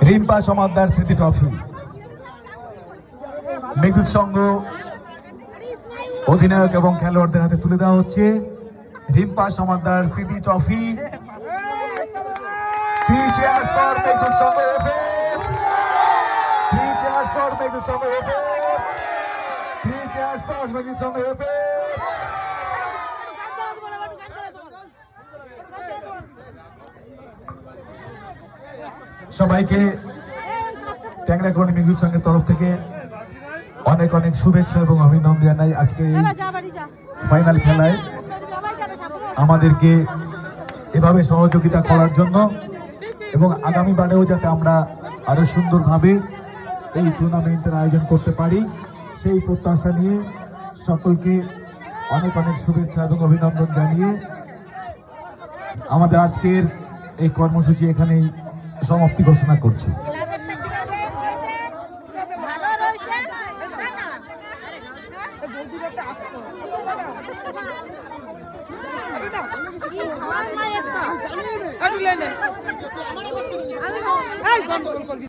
রিম্পা সমাদ্দার স্মৃতি ট্রফি মেঘদূত সংঘ অধিনায়ক এবং খেলোয়াড়দের হাতে তুলে দেওয়া হচ্ছে রিম্পা সমাদ্দার স্মৃতি trophy. Three cheers for Meghdoot Sangha FM. Three cheers for Meghdoot Sangha FM. Three cheers for Meghdoot Sangha FM. সবাইকে ট্যাংরাগড় মেঘদূত সংঘের তরফ থেকে অনেক অনেক শুভেচ্ছা এবং অভিনন্দন জানাই। আজকে এই ফাইনাল খেলায় আমাদেরকে এভাবে সহযোগিতা করার জন্য এবং আগামী বারেও যাতে আমরা আরো সুন্দরভাবে এই টুর্নামেন্টের আয়োজন করতে পারি সেই প্রত্যাশা নিয়ে সকলকে অনেক অনেক শুভেচ্ছা এবং অভিনন্দন জানিয়ে আমাদের আজকের এই কর্মসূচি এখানেই সমাপ্তি ঘোষণা করছি।